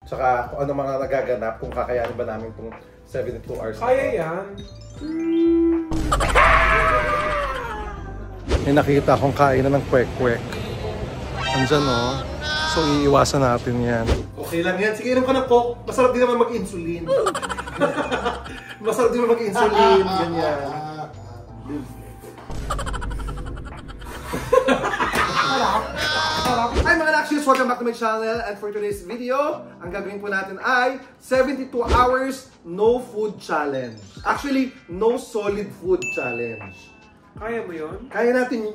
Tsaka kung ano mga nagaganap, kung kakayanin ba namin itong 72 hours. Kaya yan. May nakita akong kainan ng kwek-kwek. Andyan o. So iiwasan natin yan. Okay lang yan. Sige, inom ka ng Coke. Masarap din naman mag-insulin. Masarap din naman mag-insulin. Ganyan. Hi mga Nakshies! Welcome back to my channel. And for today's video, ang gagawin po natin ay 72 hours no food challenge. Actually, no solid food challenge. Kaya mo yun? Kaya natin.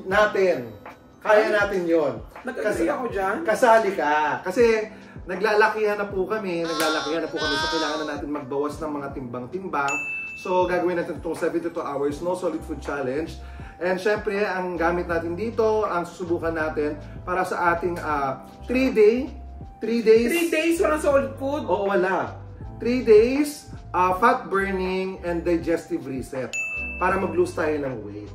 Kaya natin yon. Nag-agree ako dyan? Kasali ka. Kasi naglalakihan na po kami. So kailangan na natin magbawas ng mga timbang-timbang. So gagawin natin itong 72 hours no solid food challenge. And syempre, ang gamit natin dito, ang susubukan natin para sa ating 3 days. 3 days walang solid food? Oo, wala. 3 days, fat burning and digestive reset. Para mag-lose tayo ng weight.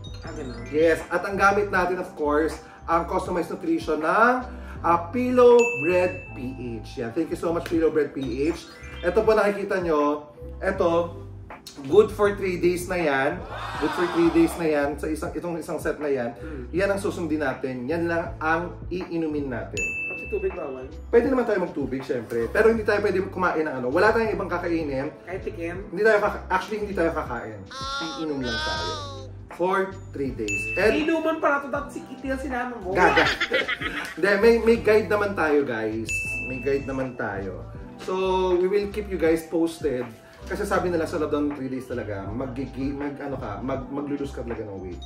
Yes, at ang gamit natin of course, ang customized nutrition ng Pillow Bread PH. Yan. Thank you so much Pillow Bread PH. Ito po nakikita nyo, ito, good for 3 days na yan. Good for 3 days na yan. Sa itong isang set na yan. Yan ang susundin natin. Yan lang ang iinumin natin. Pati tubig bawal? Pwede naman tayo magtubig syempre. Pero hindi tayo pwede kumain ng ano. Wala tayong ibang kakainin. Kahit tikim? Actually, hindi tayo kakain. Iinom lang tayo. For 3 days. And inuman para ito dati si Kitty ang sinama mo. Gaga. Hindi, may guide naman tayo guys. May guide naman tayo. So, we will keep you guys posted. Kasi sabi nila sa loob ng 3 days talaga, maglulus ka talaga ng weight.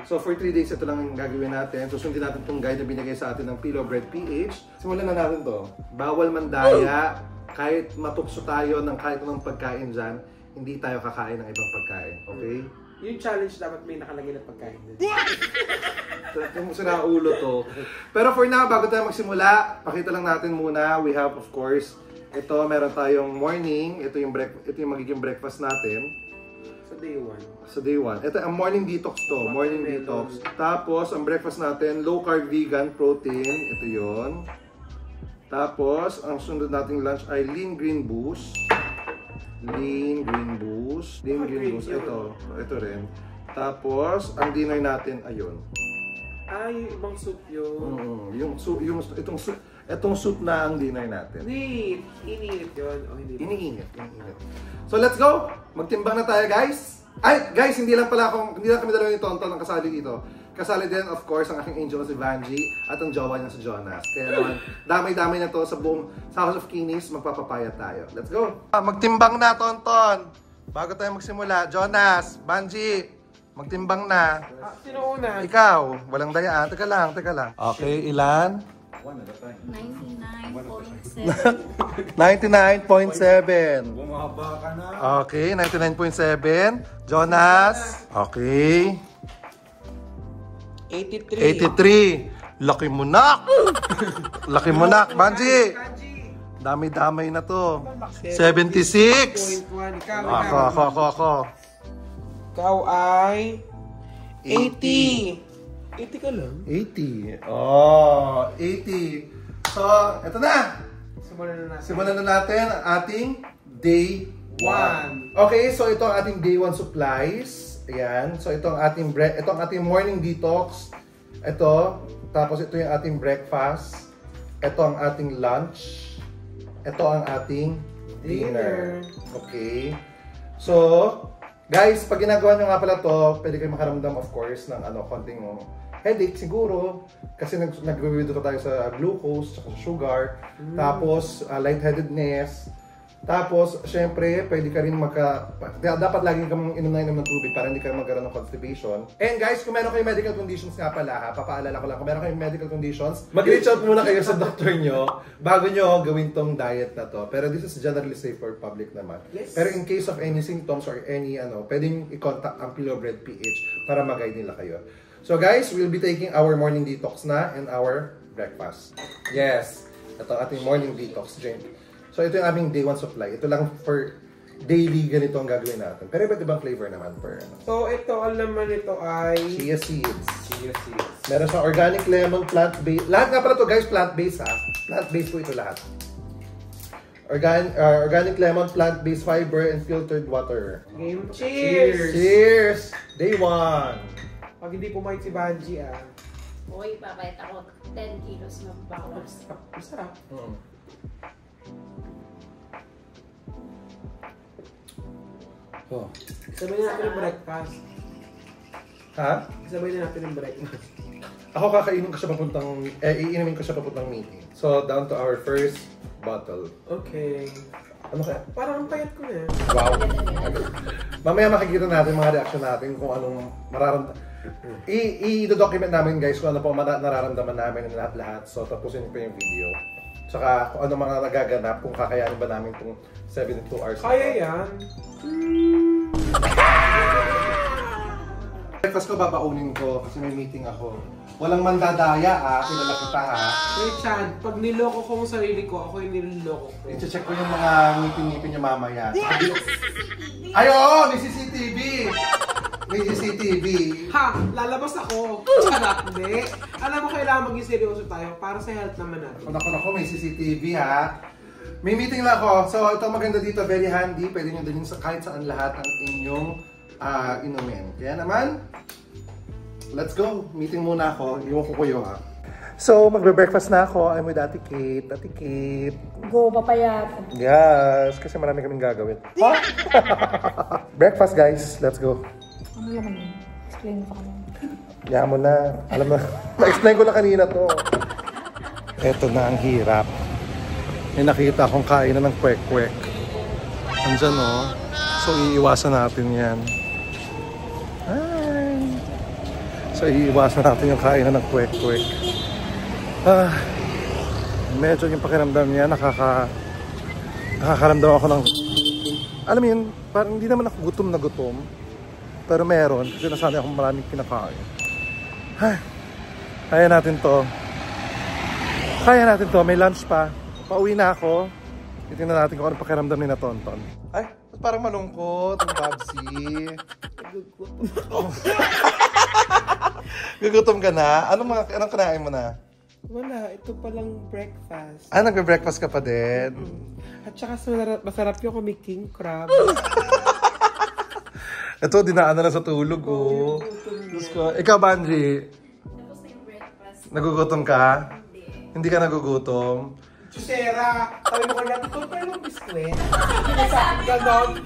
So for 3 days, ito lang ang gagawin natin. Susundin natin itong guide na binigay sa atin ng Pillow Bread PH. Simulan na natin to. Bawal mandaya, kahit matukso tayo ng kahit anong pagkain dyan, hindi tayo kakain ng ibang pagkain. Okay? Yung challenge dapat may nakalagay na pagkain din. Yung sinaulo to. Pero for now, bago tayo magsimula, pakita lang natin muna. We have, of course, ito, meron tayong morning. Ito yung magiging breakfast natin. Sa day 1. Sa day 1. Ito, ang morning detox to. Morning detox. Tapos, ang breakfast natin, low carb vegan protein. Ito yon. Tapos, ang sunod nating lunch ay lean green boost. Lean green boost. Ito rin. Tapos, ang dinner natin, ayun. Yung ibang soup yun. Itong soup na ang dinner natin. Hindi, iniinit yun. O hindi? Iniinit. So let's go! Magtimbang na tayo guys! Ay guys, hindi lang kami dalawa ni Tonton ang kasali dito. Kasali din of course ang aking angel na si Vanji at ang jowa niya si Jonas. Kaya naman, damay-damay na to sa buong House of Kinis, magpapapaya tayo. Let's go! Magtimbang na Tonton! Bago tayo magsimula, Jonas, Vanji, magtimbang na. Sino una? Ikaw, walang dayaan. Teka lang. Okay, ilan? 99.7. 99.7. Bumaba ka na. Okay, 99.7. Jonas. Okay. 83. Laki mo na. Banji. Dami-damay na to. 76. Ako. Ikaw ay 80. 80 ka lang? 80. Oh, 80. So, eto na. Simulan na natin ang ating day 1. Okay, so ito ang ating day 1 supplies. Ayan. So ito ang ating morning detox. Ito. Tapos ito yung ating breakfast. Ito ang ating lunch. Ito ang ating dinner. Okay. So, guys, pag ginagawa nyo nga pala to, pwede kayo makaramdam of course ng konting headache siguro. Kasi nag-review tayo sa glucose, sa sugar. Tapos, lightheadedness. Tapos, syempre, pwede ka rin dapat laging kang inom ng tubig para hindi ka magkaroon ng constipation. And guys, kung meron kayong medical conditions nga pala, papaalala ko lang, kung meron kayong medical conditions, mag-reach out muna kayo sa doctor nyo bago nyo gawin tong diet na to. Pero this is generally safe for public naman. Yes. Pero in case of any symptoms or any pwedeng i-contact ang Pillow Bread PH para mag-guide nila kayo. So guys, we'll be taking our morning detox na and our breakfast. Yes, ito ating morning detox drink. So ito yung aming day 1 supply. Ito lang for daily ganito ang gagawin natin. Pero iba't ibang flavor naman per So ito, ang laman nito ay chia seeds. Meron siyang organic lemon, plant-based. Lahat nga pala to guys, plant-based ha. Plant-based po ito lahat. Organic lemon, plant-based fiber, and filtered water. Game cheers! Cheers! Day 1. Pag hindi pumayat si Banji Uy, papayat ako 10 kilos na bawas. Masarap. Oh. Sabay na natin yung breakfast. Ha? Sabay na natin yung breakfast. Ako kakainin ko siya iinumin ko siya papuntang meeting. So, down to our first bottle. Okay. Ano kaya? Parang ang payat ko na. Wow. Mamaya makikita natin mga reaction natin kung anong mararamdaman. I-document namin guys kung ano po nararamdaman namin ng lahat-lahat. So, tapusin ko yung video. Tsaka kung ano mga nagaganap, kung kakayanin ba namin itong 72 hours. Kaya yan. Breakfast ko babaunin ko kasi may meeting ako. Walang mandadaya kilala kita Wait, Chad, pag niloko ko ang sarili ko, ako yung niloloko ko. I-check ko yung mga ngipin-ngipin niya mamaya. Ay, oo! May CCTV! May CCTV. Ha! Lalabas ako! Charot, hindi. Alam mo, kailangan maging seryoso tayo para sa health naman natin. Naku, may CCTV ha. May meeting lang ako. So, ito maganda dito, very handy. Pwede nyo dalhin sa kahit saan lahat ang inyong inumin. Kaya naman, let's go. Meeting muna ako. Iwan ko kayo ha. So, magbe-breakfast na ako. I'm with Ate Kate. Ate Kate. Go, papayat. Yes, kasi marami kaming gagawin. Huh? Breakfast guys. Let's go. Ano naman yun? Explain mo pa kami. Yaman mo na. Alam na. Na-explain ko na kanina to. Eto na ang hirap. May nakita akong kainan ng kwek-kwek. Andyan o. So, iiwasan natin yan. Hi! So, iiwasan natin yung kainan ng kwek-kwek. Medyo yung pakiramdam niya, nakakaramdam ako ng... Alam mo yun, parang hindi naman ako gutom na gutom. Pero meron, kasi nasanay akong maraming kinakain. Kaya natin to. Kaya natin to, may lunch pa. Pauwi na ako. Titingnan natin kung ano pakiramdam ni na Tonton. Ay, parang malungkot ang Babsi. Gugutom ka na? Anong kinain mo na? Wala, ito palang breakfast. Nagbe-breakfast ka pa din? At saka masarap yung kami king crab. Ito, dinaan na lang sa tulog, oh. Ikaw, Banji, Tapos na yung breakfast. nagugutom ka? Hindi ka nagugutom? Chusera, sabi mo ko natin, ito pa yung biskwit. Pinasakit ganon.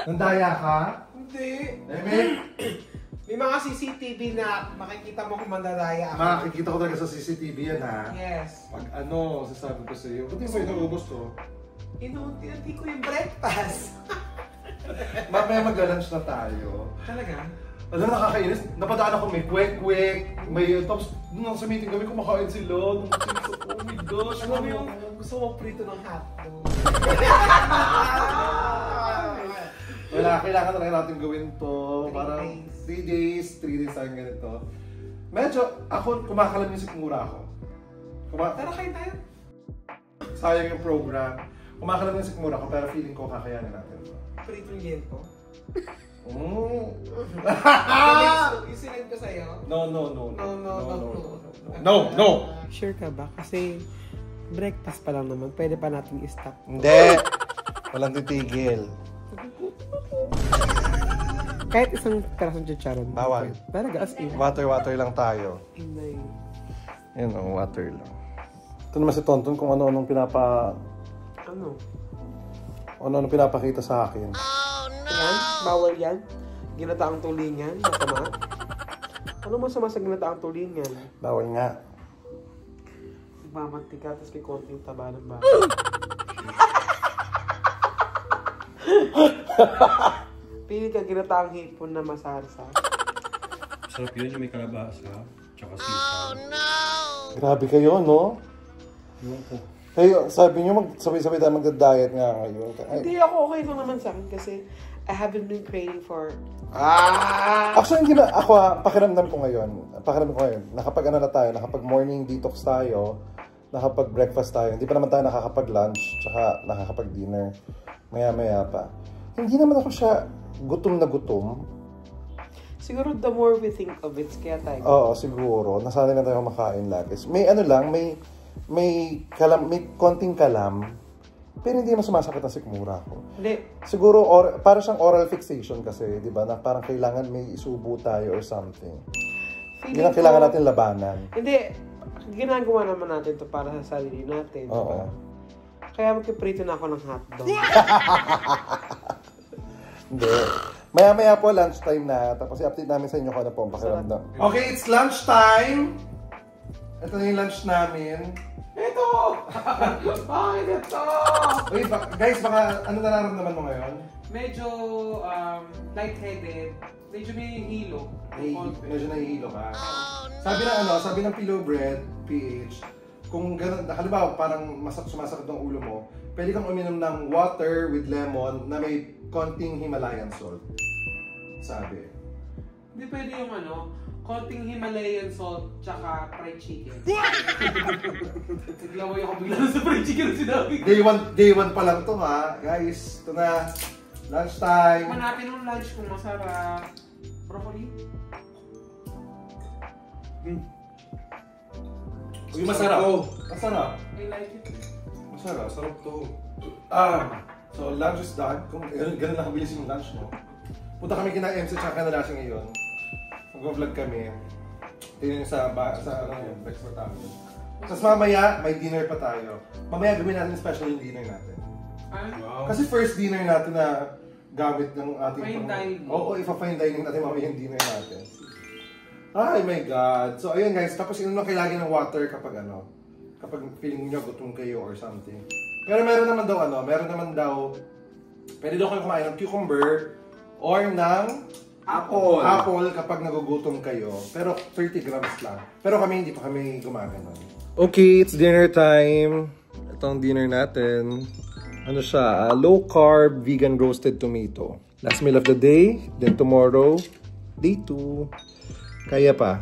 Nandaya ka? Hindi. Emil? May mga CCTV na makikita mo kung mandadaya ako. Makikita ko talaga sa CCTV yan, ha? Yes. Pag sasabi ko sa iyo, ba't yung sa'yo naubos to? Inuunti-unti ko yung breakfast. Mamaya mag-lunch na tayo. Talaga? Alam, nakakainis. Napadaan ako, may kwek-kwek, may tapos nung sa meeting kami, kumakain sila. Oh my gosh. Alam mo yung gusto mo prito ng hotdog. Wala, kailangan na natin gawin to. 3 Parang days. 3 days tayong ganito. Medyo, ako, kumakalam yung sikmura ako. Tara kayo tayo. Sayang yung program. Kumakalam yung sikmura ko, pero feeling ko kakayanin natin to. Pritong yento. Yung sinend ko sa'yo? No. No. Sure ka ba? Kasi breakfast pa lang naman. Pwede pa natin i-stop. Hindi! Walang titigil. Kahit isang perasong chicharon. Bawal. Talaga, as in. Water lang tayo. Inay. Yan o, water lang. Ito naman si Tonton kung ano-anong ano-anong pinapakita sa akin. Yan? Bawal yan? Ginataang tulingan? Masama? Ano masama sa ginataang tulingan? Bawal nga. Nagmamantika, tapos may konting taba ng bawal. Pili ka ginataang hipon na masarsa. Sarap yun, yung may kalabasa, tsaka sitaw. Grabe kayo, no? Kayo, sabi nyo, sabay-sabay tayo magda-diet nga ngayon. Hindi ako okay lang naman sa akin kasi I haven't been craving for... Actually, hindi na, ako pakiramdam ko ngayon, nakapag ano na tayo, nakapag morning detox tayo, nakapag breakfast tayo, hindi pa naman tayo nakakapag-lunch, tsaka nakakapag-dinner, maya-maya pa. Hindi naman ako siya gutom na gutom. Siguro the more we think of it, kaya tayo. Oo, siguro. Nasanay na tayo makain lagi. May ano lang, may may konting kalam, pero hindi naman sumasakit ang sikmura ko. Hindi. Siguro, para siyang oral fixation kasi, di ba? Na parang kailangan may isubo tayo or something. Hindi lang kailangan natin labanan. Hindi. Ginagawa naman natin to para sa sarili natin. Oo. Kaya magkiprito na ako ng hotdog. Hindi. Maya-maya po, lunchtime na. Tapos i-update namin sa inyo kung ano po ang pakiramdam. Okay, it's lunchtime. Ito na yung lunch namin. Ito! Bakit ito? Wait, guys, baka ano nararamdaman mo ngayon? Medyo lightheaded. Medyo may hilo. Medyo nahihilo ka. Sabi ng Pillow Bread, PH, kung gano'n, halimbawa parang sumasakit ang ulo mo, pwede kang uminom ng water with lemon na may konting Himalayan salt. Sabi. Hindi pwede yung konting Himalayan salt tsaka fried chicken. Naglaway ako bigla sa fried chicken na sinabi ko. Day one pa lang to ha. Guys, ito na. Lunchtime. Manapin ng lunch kung masarap. Broccoli? Uy, masarap. Masarap. I like it. Masarap. Sarap to. So lunch is done. Kung ganun lang kabilis yung lunch, no? Punta kami kina MC tsaka kanila siya ngayon. Mag-vlog kami. Tingnan sa breakfast namin. Tapos mamaya, may dinner pa tayo. Mamaya gawin natin special yung dinner natin. Wow. Kasi first dinner natin na gamit ng ating... Fine dining. Oo, ipa-fine dining natin mamaya yung dinner natin. Ay my God. So ayun guys, tapos inunom kayo lagi ng water kapag kapag feeling nyo gutom kayo or something. Pero meron naman daw, pwede daw kayo kumain ng cucumber or ng apple kapag nagugutom kayo. Pero 30 grams lang. Pero hindi pa kami gumagano. Okay, it's dinner time. Ito ang dinner natin. Ano siya? Low carb, vegan roasted tomato. Last meal of the day. Then tomorrow, day 2. Kaya pa.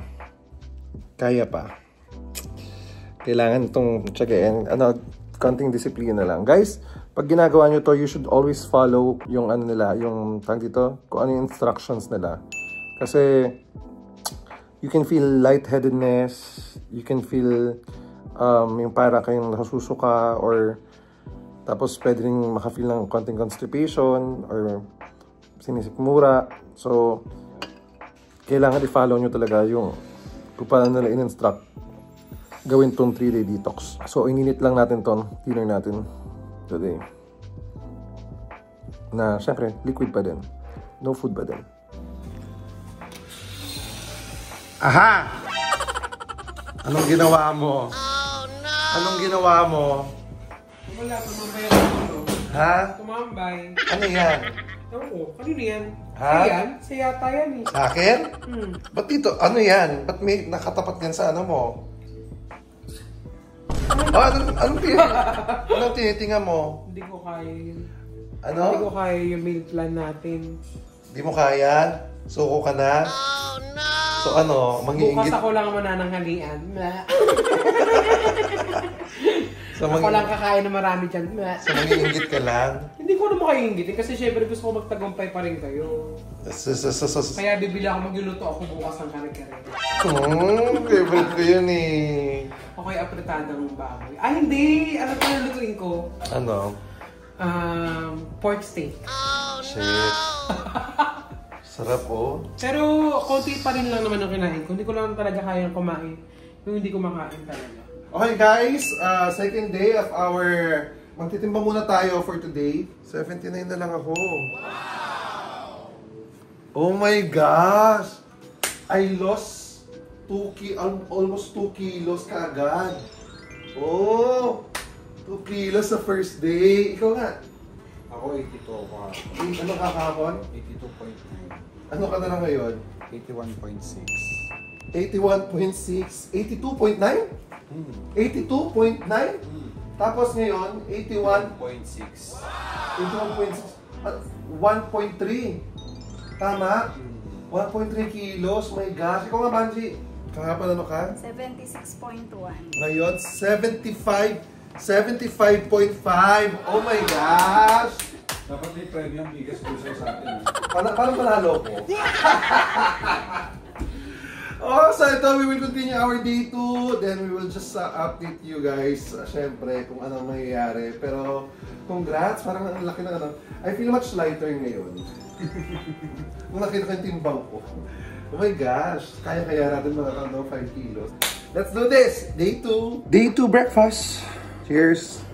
Kailangan itong tsagain. Konting disiplina lang. Guys, pag ginagawa nyo to, you should always follow yung yung tag dito, kung ano yung instructions nila. Kasi, you can feel lightheadedness, you can feel yung para kayong nasusuka, or tapos pwede rin makafeel ng konting constipation, or sinisikmura. So, kailangan i-follow nyo talaga yung kung paano nila in-instruct gawin tong 3-day detox. So, ininit lang natin tong dinner natin today. Na, syempre, liquid pa din. No food pa din. Aha! Anong ginawa mo? Oh, no! Anong ginawa mo? Wala, tumambay ako. Ha? Tumambay. Ano yan? Oo, kanino yan? Ha? Yan? Sa yata yan eh. Sa akin? Ba't dito? Ano yan? Ba't may nakatapat yan sa ano mo? Anong tinitinga mo? Hindi ko kaya yun. Ano? Hindi ko kaya yung meal plan natin. Hindi mo kaya? Suko ka na? Oh, no! So ano, Bukas ako lang manananghalian. So, ako lang kakain na marami dyan. So mag-iingit ka lang? Hindi ko naman kayo inggitin kasi syempre gusto ko magtagumpay pa rin kayo. Kaya bibili ako, magluluto ako bukas ng kare-kare. Favorite ko yun eh. Okay, apretada ng baboy. Ah, hindi! Ano pa nalutuin ko? Ano? Pork steak. Shit. Sarap oh. Pero konti pa rin lang naman ang kinain ko. Hindi ko lang talaga kayang kumain. Yung hindi ko makain talaga. Okay guys, second day of our... Magtitimba muna tayo for today. 79 na lang ako. Wow! Oh my gosh! I lost almost 2 kilos kaagad. Oh! 2 kilos sa first day. Ikaw nga. Ako 82 ako. Ano ka kahapon? 82.9. Ano ka na lang ngayon? 81.6. 81.6. 82.9? 82.9? Tapos ngayon, 81.6. 81.6. 1.3. Tama? 1.3 kilos. My gosh. Ikaw nga, Banji. Kahapon ano ka? 76.1. Ngayon, 75.5. Oh my gosh! Dapat may premium bigas puso sa atin. Parang panalo ko. Oh, so ito, we will continue our day 2. Then we will just update you guys, syempre, kung anong mangyayari. Pero, congrats, parang ang laki na ano. I feel much lighter ngayon. Kung nakita ko yung timbang ko. Oh my gosh, kaya natin mga 5 kilos. Let's do this! Day 2. Day 2 breakfast. Cheers!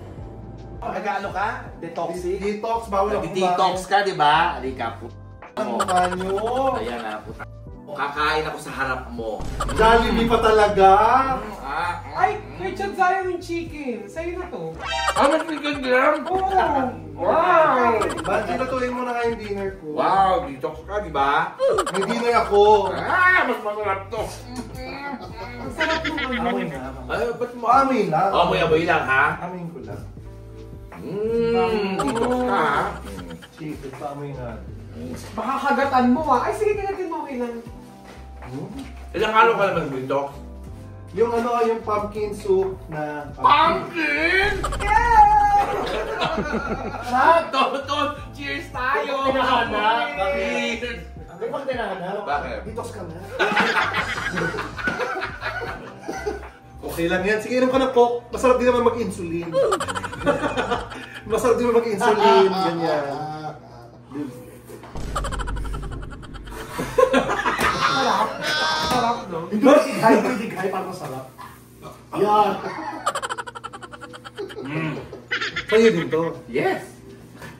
Nag-ano ka? Detoxic? Detox, bawal ako Nag-detox ka, di ba? Halika po. Ang mukha nyo. Ayan na po. Kakain ako sa harap mo. Jollibee pa talaga. Ay, may chat sa'yo yung chicken. Sa'yo na to. Mas chicken lang? Oo. Wow! Ba't ginatuloy mo na nga yung dinner ko? Wow, detox ka, di ba? May dinner ako. Mas masarap to. Ang sarap ng ano. Ay, ba't mo? Amin lang. Amoy-amoy lang, ha? Amin ko lang. Detox ka, ha? Chicken, paamoy nga. Baka kagatan mo ah. Ay, sige, kagatin mo, okay lang. Ilang araw ka naman detox? Yung ano, yung pumpkin soup na... Pumpkin! Sarap! Ton! Cheers tayo! Tinahanap. Cheers! Bakit pag tinahanap? Bakit? Detox ka na. Okay lang yan. Sige, inom ka na Coke. Masarap din naman mag-insulin. Masarap din naman mag-insulin. Ganyan. Sarap, no? Hindi dighay, parang masarap. Yan. Sa'yo din to. Yes!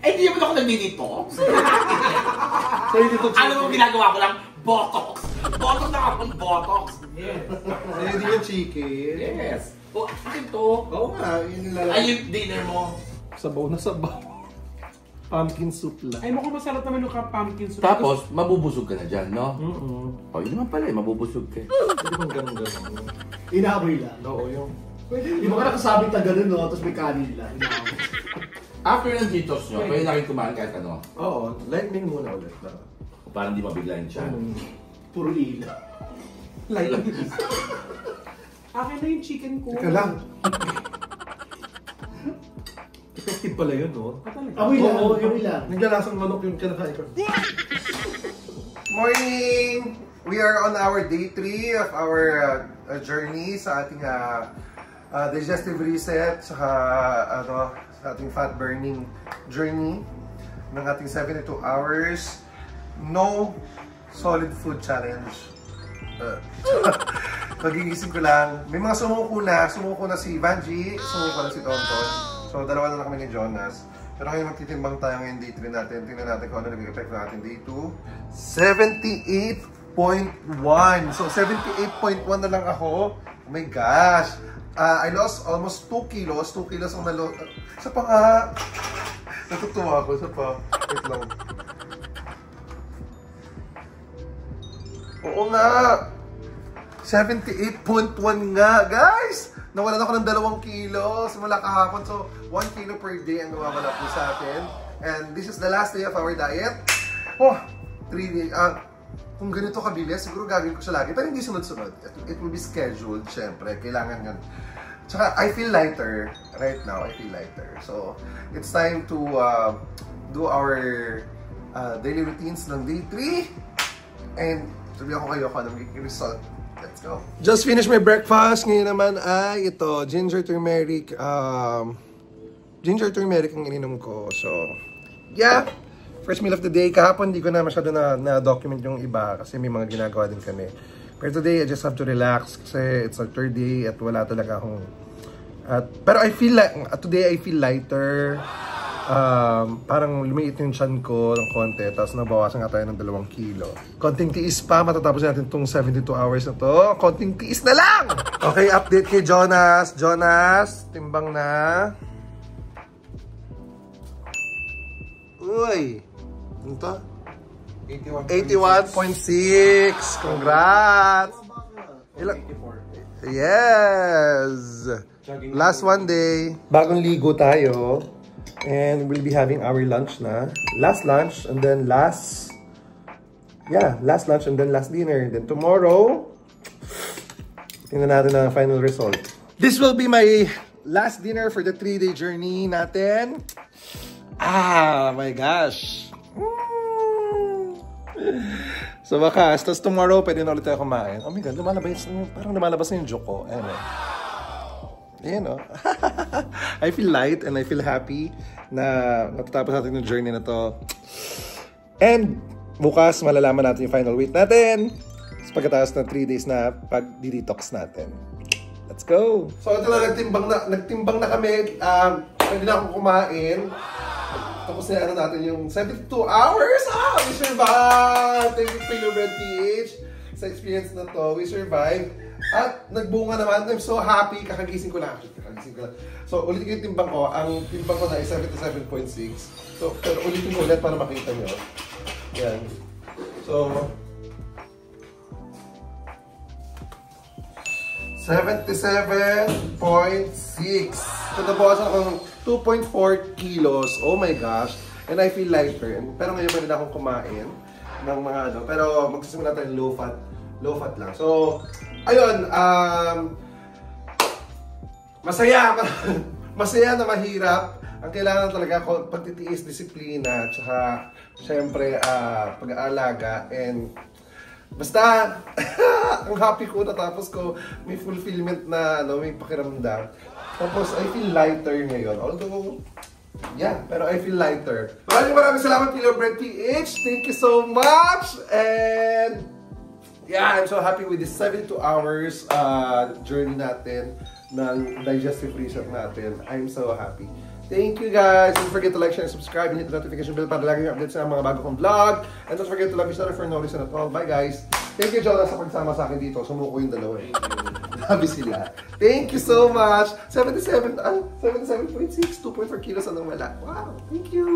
Eh, di naman ako nag-detox. Sa'yo din to. Alam mo, ginagawa ko lang, botox. Botox na ako, botox. Yes. Sa'yo din yung chicken. Yes. O, akin to. Oo nga, yun yung lalaki. Ay, yung dinner mo. Sabaw na sabaw. Pumpkin soup lang. Ay, mukhang masarap naman yung pumpkin soup. Tapos, mabubusog ka na dyan, no? Oo. O, yun naman pala, mabubusog ka. Hindi bang ganun-ganun? Inamoy lang. Oo, yung... Di ba ka nakasabit na gano'n, no? Tapos may kanin lang. After ng detox nyo, pwede na kayo kumain kahit ano. Oo, lightning muna ulit. O, parang di mabigla yung tiyan. Puro ila. Like, akin na yung chicken ko. Teka lang. Effective pala yun, no? Ah, talaga? Amoy lang, Oo, amoy lang. Naglalasang manok yung kinakain ko. Morning! We are on our day 3 of our journey sa ating digestive reset saka sa ating fat burning journey ng ating 72 hours. No solid food challenge. Pagigising ko lang. May mga sumuko na si Vanji, sumuko na si Tonton. So, dalawa na kami ni Jonas. Pero ngayon magtitimbang tayo ngayon day 3 natin. Tingnan natin kung ano nag-effect ng ating day 2. 78.1. So, 78.1 na lang ako. Oh my gosh. I lost almost 2 kilos. 2 kilos ang nalo... Isa pa nga. Natutuwa ako. Isa pa. Wait lang. Oo nga. 78.1 nga, guys! Nawalan ako ng 2 kilo simula kahapon. So, 1 kilo per day ang nawawala po sa atin. And this is the last day of our diet. Oh, 3 days. Kung ganito kabilis, siguro gagawin ko siya lagi. Pero hindi sunod-sunod. It will be scheduled, syempre. Kailangan yun. Tsaka, I feel lighter. Right now, I feel lighter. So, it's time to do our daily routines ng day 3. And, sabihan ko kayo kung anong magiging result. Let's go. Just finished my breakfast. Ngayon naman ay ito, ginger turmeric. Ginger turmeric ang ininom ko. So, yeah. First meal of the day. Kahapon hindi ko na masyado na-document yung iba kasi may mga ginagawa din kami. Pero today, I just have to relax kasi it's our 3rd day at wala talaga akong... pero I feel like, today I feel lighter. Parang lumiit yung chan ko ng konti, tapos nabawasan nga tayo ng 2 kilo. Konting tiis pa, matatapos natin itong 72 hours na to. Konting tiis na lang! Okay, update kay Jonas. Jonas, timbang na. Uy! Ano to? 81.6! Congrats! Ilang? Yes! Last 1 day. Bagong ligo tayo. And we'll be having our lunch na. Last lunch and then last lunch and then last dinner. Then tomorrow, tingnan natin ang final result. This will be my last dinner for the 3-day journey natin. My gosh. So wakas, tapos tomorrow pwede na ulit tayo kumain. Oh my God, parang lumalabas na yung joke ko. Ayan o. I feel light and I feel happy na natatapos natin yung journey na to. And bukas malalaman natin yung final weight natin. Pagkatapos ng 3 days na pag-detox natin. Let's go! So ito na, nagtimbang na kami. Pwede na akong kumain. Tapos na natin yung 72 hours. We survived! Thank you, Pillow Bread PH. Sa experience na to, we survived. At nagbunga naman. I'm so happy. Kakagising ko lang. So ulitin ko yung timbang ko. Ang timbang ko na ay 77.6. So pero ulitin ko ulit para makita nyo. Yan. So 77.6. So nabawasan akong 2.4 kilos. Oh my gosh. And I feel lighter. Pero ngayon pwede na akong kumain ng mga ano. Pero magsisimula tayo low fat lang. So, ayun. Masaya. Masaya na mahirap. Ang kailangan talaga pagtitiis, disiplina, tsaka syempre pag-aalaga. And basta, ang happy ko, natapos ko, may fulfillment na, may pakiramdam. Tapos, I feel lighter ngayon. Although, yeah, pero I feel lighter. Maraming salamat, Pillow Bread PH. Thank you so much. And, yeah, I'm so happy with this 72 hours journey natin ng digestive reset natin. I'm so happy. Thank you guys. Don't forget to like, share, and subscribe, and hit the notification bell para lagi yung updates sa mga bago kong vlog. And don't forget to like each other for no reason at all. Bye guys. Thank you, Jonah, sa pagsama sa akin dito. Sumuko yung dalawa eh. Happy sila. Thank you so much. 77.6, 2.4 kilos ang wala. Wow. Thank you.